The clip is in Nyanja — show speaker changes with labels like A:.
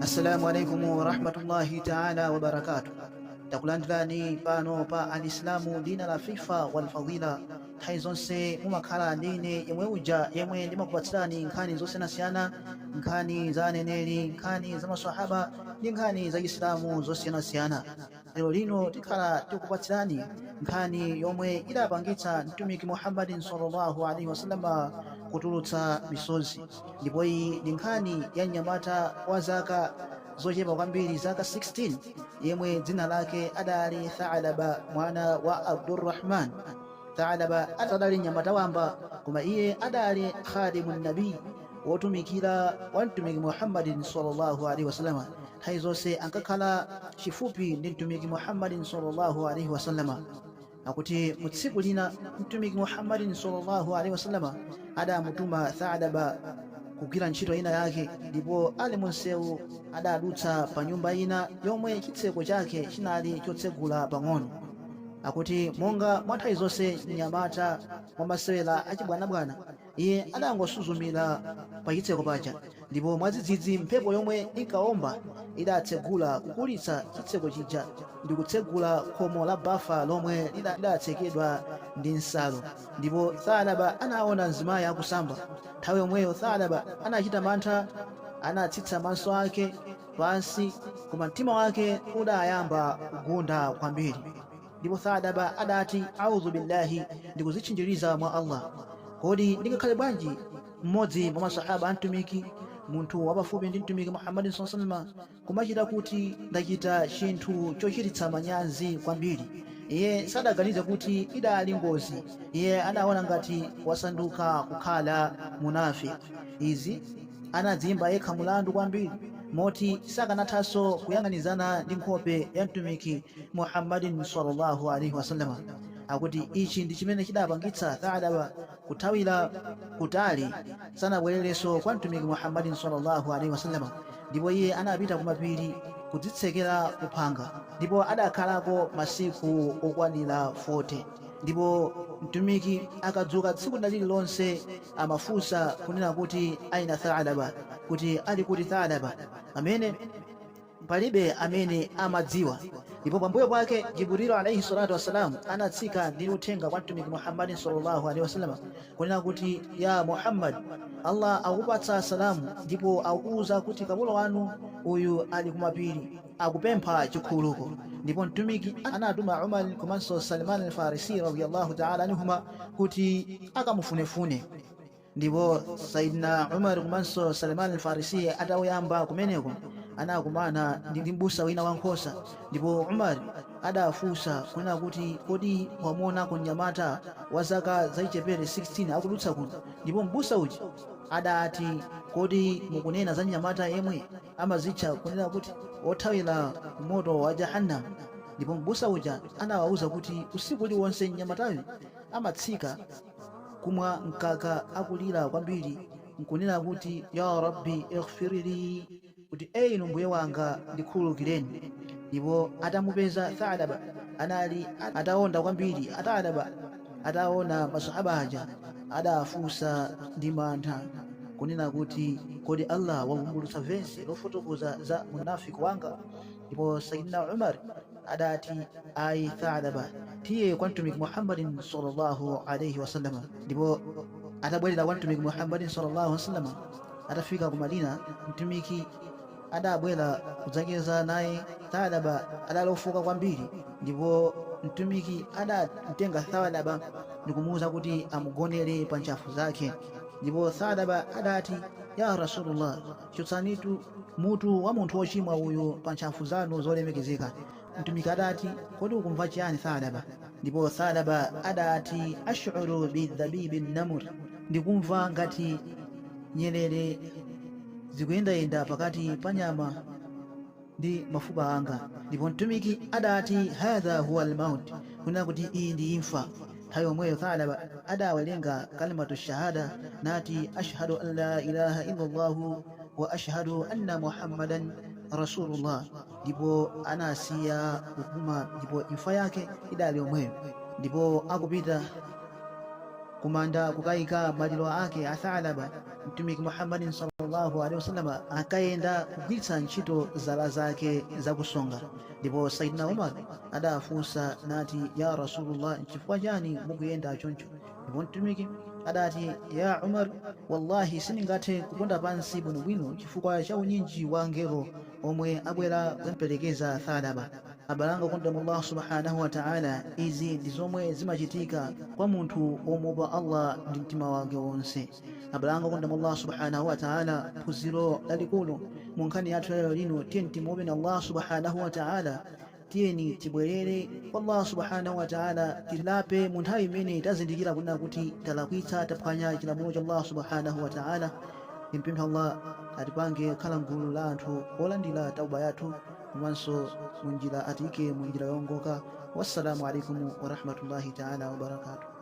A: Assalamu alaikum warahmatullahi taala wabarakatuh. Takulandirani pano pa alislamu dina la fifa walfadila nthawi zonse mumakhala ndine yemwe uja yemwe ndimakupatsirani nkhani zosiyanasiyana, nkhani za aneneri, nkhani za maswahaba ndi nkhani za Islamu zosiyanasiyana. Lero lino tikhala tikupatsirani nkhani yomwe idapangitsa mtumiki Muhammadin sallallahu alaihi wasallam kutulutsa misozi, ndipo iyi ndi nkhani ya mnyamata wa zaka zochepa kwambiri, zaka 16, yemwe dzina lake adali Thalaba mwana wa Abdurrahman. Thalaba adali mnyamata wamba, koma iye adali khadimun nabii, wotumikira wa mtumiki Muhammadin sallallahu alaihi wasallam. Nthawi zonse ankakhala chifupi ndi mtumiki Muhammadin sallallahu alaihi wasallam. Akuti mu tsiku lina mtumiki Muhammadin sallallahu alaihi wasallam adamutuma Thalaba kugwira ntchito ina yake, ndipo ali munsewu adadutsa pa nyumba ina yomwe chitseko chake chinali chotsegula pang'ono. Akuti monga mwa nthawi zonse mnyamata mwa masewera achibwanabwana, iye adangosuzumira pa chitseko paja, ndipo mwadzidzidzi mphepo yomwe inkawomba idatsegula kukulitsa chitseko chija ndi kutsegula khomo la bafa lomwe lidatsekedwa ndi nsalu. Ndipo Thalaba anaona mzimayi akusamba. Nthawi yomweyo Thalaba anachita mantha, anatsitsa maso ake pansi, koma mtima wake udayamba kugunda kwambiri. Ndipo Thalaba adati, audhu billahi, ndikuzitchinjiriza mwa Allah, kodi ndingakhale bwanji mmodzi mwa masahaba amtumiki, munthu wapafupi ndi mtumiki Muhammadin sallallahu alaihi wasallam, kumachita kuti ndachita chinthu chochititsa manyazi kwambiri. Iye sadaganize kuti idali ngozi, iye anaona ngati wasanduka kukhala munafiki. Izi anadzimba yekha mulandu kwambiri, moti sakanathanso kuyang'anizana ndi nkhope ya mtumiki Muhammadin sallallahu alaihi wasallam. Akuti ichi ndi chimene chidapangitsa Thalaba kuthawira kutali, sanabwererenso kwa mtumiki Muhammadin sallallahu alaihi wasallam. Ndipo iye anapita kumapiri kudzitsekera kuphanga, ndipo adakhalako masiku okwanira 40. Ndipo mtumiki akadzuka tsiku lililonse amafunsa kunena kuti aina Thalaba, kuti ali kuti Thalaba, amene palibe amene amadziwa. Ndipo pambuyo pake Jibril alayhi salatu wassalam anatsika ndi uthenga kwa mtumiki Muhammadin sallallahu alaihi wasallam kunena kuti, ya Muhammad, Allah akupatsa salamu, ndipo akuuza kuti kapolo wanu uyu ali kumapiri akupempha chikhululuko. Ndipo mtumiki anatuma Umar komanso Salman al-Farisi radiyallahu ta'ala anhuma kuti akamufunefune. Ndipo Saidina Umar komanso Salman al-Farisi atayamba kumeneko anakumana ndi mbusa wina wankhosa, ndipo Umar adafunsa kunena kuti kodi wamuona kunyamata wa zaka zaichepere 16 akudutsa kuno? Ndipo mbusa uja adati, kodi mukunena za nyamata yemwe amazitcha kunena kuti othawira moto wa Jahannam? Ndipo mbusa uja anawawuza kuti usiku uliwonse nyamatayo amatsika kumwa mkaka akulira kwambiri, nkunena kuti ya Rabbi ighfirli, kuti inu mbuye wanga ndikhululukireni. Ndipo atamupeza Thalaba anali ataonda kwambiri. Thalaba ataona masahaba aja adafunsa ndi mantha kunena kuti kodi Allah wavumbulutsa vesi lofotokoza za munafiki wanga? Ndipo Sayyidina Umar adati, ayi Thalaba, tiye kwa mtumiki Muhammadin sallallahu alaihi wasallam. Ndipo atabwerera kwa mtumiki Muhammadin sallallahu alaihi wasallam, atafika ku Madina, mtumiki adabwera kudzacheza naye. Thalaba adalofoka kwambiri, ndipo mtumiki adamtenga Thalaba ndikumuwuza kuti amugonere pa ntchafu zake. Ndipo Thalaba adati, ya Rasulullah, chotsanitu mutu wa munthu wochimwa uyu pa ntchafu zanu zolemekezeka. Mtumiki adati, kodi ukumva chiyani Thalaba? Ndipo Thalaba adati, ash'uru bidhabibi namur, ndikumva ngati nyerere zikuyendayenda pakati pa nyama ndi mafupa anga. Ndipo mtumiki adati, hadha huwa almaut, kunena kuti iyi ndi imfa. Nthawi yomweyo Thalaba adawerenga kalimatu shahada nati, ashhadu an la ilaha illa Allah wa ashhadu anna Muhammadan rasulullah. Ndipo anasiya kupuma, ndipo imfa yake idali yomweyo. Ndipo akupita kumanda kukaika maliro ake athalaba, mtumiki Muhammadin sallallahu alaihi wasallam akaenda kugwiritsa ntchito zala zake zakusonga. Ndipo Saidina Umar adafunsa nati, ya Rasulullah, chifukwa chani mukuyenda choncho? Ndipo mtumiki adati, ya Umar, wallahi sindingathe kuponda pansi bwinobwino chifukwa cha unyinji wa angelo omwe abwera kundipelekeza thalaba. Abalanga okondedwa Allah subhanahu wa ta'ala, izi ndi zomwe zimachitika kwa munthu womuopa Allah ndi mtima wake wonse. Abalanga okondedwa Allah subhanahu wa ta'ala, phunziro lalikulu mu nkhani yathu lero lino, tiyeni timuope Allah subhanahu wa ta'ala, tiyeni tibwerere kwa Allah subhanahu wa ta'ala, tilape mu nthawi imene tazindikira kunena kuti talakwitsa, taphwanya chilamulo cha Allah subhanahu wa ta'ala. Timpempha Allah atipange khala mgulu la anthu olandira tauba yathu, komanso munjira atike munjira yongoka. Wassalamu alaikum wa rahmatullahi ta'ala wa barakatuh.